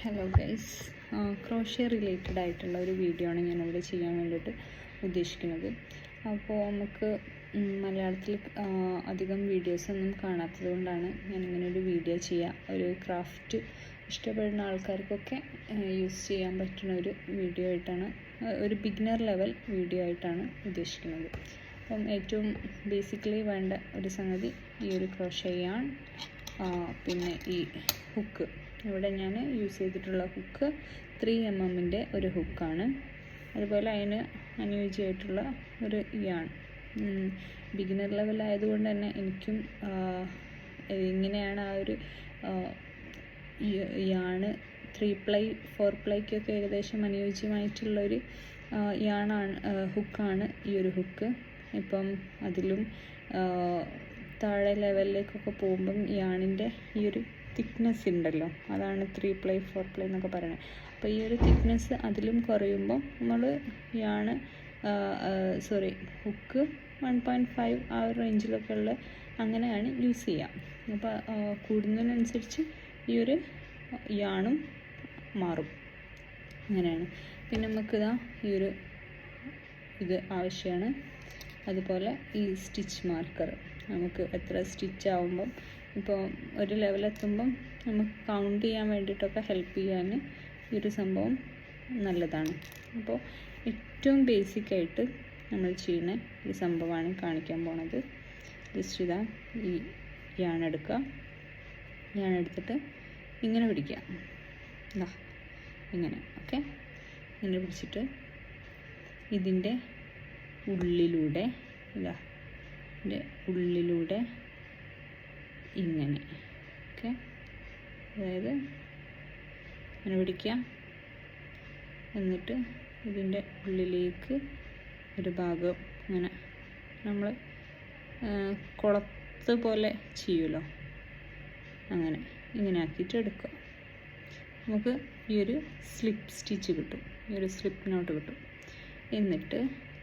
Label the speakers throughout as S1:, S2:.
S1: Hello guys, crochet related ആയിട്ടുള്ള ഒരു video ആണ് ഞാനിവിടെ ചെയ്യാൻ വേണ്ടിയിട്ട് ഉദ്ദേശിക്കുന്നത്. അപ്പോൾ നമുക്ക് മലയാളത്തിൽ അധികം വീഡിയോസൊന്നും കാണാത്തത് കൊണ്ടാണ് ഞാനിങ്ങനെ ഒരു വീഡിയോ ചെയ്യുക. ഒരു ക്രാഫ്റ്റ് ഇഷ്ടപ്പെടുന്ന ആൾക്കാർക്കൊക്കെ യൂസ് ചെയ്യാൻ പറ്റുന്ന ഒരു വീഡിയോ ആയിട്ടാണ്, ഒരു ബിഗിനർ ലെവൽ വീഡിയോ ആയിട്ടാണ് ഉദ്ദേശിക്കുന്നത്. അപ്പം ഏറ്റവും ബേസിക്കലി വേണ്ട ഒരു സംഗതി ഈ ഒരു ക്രോഷ്യ യാൺ, പിന്നെ ഈ ഹുക്ക്. ഇവിടെ ഞാൻ യൂസ് ചെയ്തിട്ടുള്ള ഹുക്ക് 3mm ഒരു ഹുക്കാണ്. അതുപോലെ അതിന് അനുയോജ്യമായിട്ടുള്ള ഒരു യാൺ. ബിഗിനർ ലെവൽ ആയതുകൊണ്ട് തന്നെ എനിക്കും ഇങ്ങനെയാണ് ആ ഒരു യാണ് 3-ply 4-plyക്കൊക്കെ ഏകദേശം അനുയോജ്യമായിട്ടുള്ളൊരു യാണാണ്, ഹുക്കാണ് ഈ ഒരു ഹുക്ക്. ഇപ്പം അതിലും താഴെ ലെവലിലേക്കൊക്കെ പോകുമ്പം യാണിൻ്റെ ഈ ഒരു തിക്നെസ് ഉണ്ടല്ലോ, അതാണ് 3-ply 4-ply എന്നൊക്കെ പറയുന്നത്. അപ്പോൾ ഈ ഒരു തിക്നെസ് അതിലും കുറയുമ്പം നമ്മൾ ഹുക്ക് 1.5 ആ ഒരു റേഞ്ചിലൊക്കെ ഉള്ള അങ്ങനെയാണ് യൂസ് ചെയ്യുക. അപ്പോൾ കൂടുന്നതിനനുസരിച്ച് ഈ ഒരു യാണും മാറും, അങ്ങനെയാണ്. പിന്നെ നമുക്കിതാ ഈ ഒരു ഇത് ആവശ്യമാണ്. അതുപോലെ ഈ സ്റ്റിച്ച് മാർക്കർ, നമുക്ക് എത്ര സ്റ്റിച്ച് ആവുമ്പം, ഇപ്പോൾ ഒരു ലെവലെത്തുമ്പം നമുക്ക് കൗണ്ട് ചെയ്യാൻ വേണ്ടിയിട്ടൊക്കെ ഹെൽപ്പ് ചെയ്യാൻ ഈ ഒരു സംഭവം നല്ലതാണ്. അപ്പോൾ ഏറ്റവും ബേസിക്കായിട്ട് നമ്മൾ ചെയ്യുന്ന ഒരു സംഭവമാണ് കാണിക്കാൻ പോണത്. ജസ്റ്റ് ഇതാ ഈ യാണെടുക്കുക, യാണെടുത്തിട്ട് ഇങ്ങനെ പിടിക്കുക, ഇതാ ഇങ്ങനെ, ഓക്കെ. ഇങ്ങനെ പിടിച്ചിട്ട് ഇതിൻ്റെ ഉള്ളിലൂടെ, ഇതാ ഇതിൻ്റെ ഉള്ളിലൂടെ ഇങ്ങനെ, ഓക്കെ. അതായത് ഇങ്ങനെ പിടിക്കുക, എന്നിട്ട് ഇതിൻ്റെ ഉള്ളിലേക്ക് ഒരു ഭാഗം ഇങ്ങനെ നമ്മൾ കുളത്ത് പോലെ ചെയ്യുമല്ലോ, അങ്ങനെ ഇങ്ങനെ ആക്കിയിട്ട് എടുക്കുക. നമുക്ക് ഈ ഒരു സ്ലിപ്പ് സ്റ്റിച്ച് കിട്ടും, ഈ ഒരു സ്ലിപ്പ് നോട്ട് കിട്ടും. എന്നിട്ട്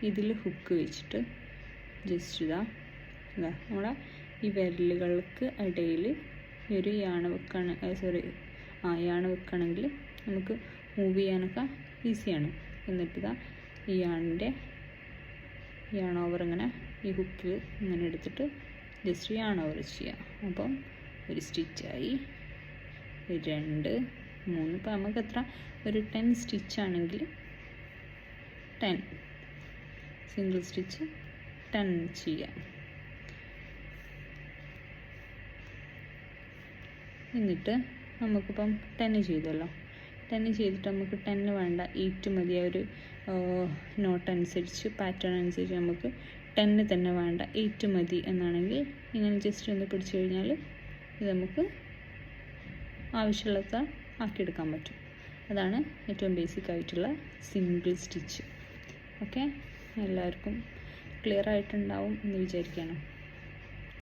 S1: ഇതിൽ ഹുക്ക് വെച്ചിട്ട് ജസ്റ്റ് ഇതാ നമ്മളെ ഈ വിരലുകൾക്ക് ഇടയിൽ ഈ ഒരു യാൺ വെക്കുകയാണെങ്കിൽ നമുക്ക് മൂവ് ചെയ്യാനൊക്കെ ഈസിയാണ്. എന്നിട്ടിതാ ഈ യാൺ ഓവർ ഇങ്ങനെ ഈ ഹുക്കിൽ ഇങ്ങനെ എടുത്തിട്ട് ജസ്റ്റ് യാൺ ഓവർ ചെയ്യുക. അപ്പം ഒരു സ്റ്റിച്ചായി, 2, 3, ഇപ്പോൾ നമുക്ക് എത്ര, ഒരു 10 സ്റ്റിച്ചാണെങ്കിൽ 10 സിംഗിൾ സ്റ്റിച്ച് 10 ചെയ്യാം. എന്നിട്ട് നമുക്കിപ്പം 10 ചെയ്തല്ലോ, 10 ചെയ്തിട്ട് നമുക്ക് 10 വേണ്ട, 8 മതി. ആ ഒരു നോട്ട് അനുസരിച്ച്, പാറ്റേൺ അനുസരിച്ച് നമുക്ക് 10 തന്നെ വേണ്ട, 8 മതി എന്നാണെങ്കിൽ ഇങ്ങനെ ജസ്റ്റ് ഒന്ന് പിടിച്ചു കഴിഞ്ഞാൽ ഇത് നമുക്ക് ആവശ്യമുള്ളത് ആക്കിയെടുക്കാൻ പറ്റും. അതാണ് ഏറ്റവും ബേസിക് ആയിട്ടുള്ള സിംഗിൾ സ്റ്റിച്ച്. ഓക്കെ, എല്ലാവർക്കും ക്ലിയർ ആയിട്ടുണ്ടാവും എന്ന് വിചാരിക്കണം.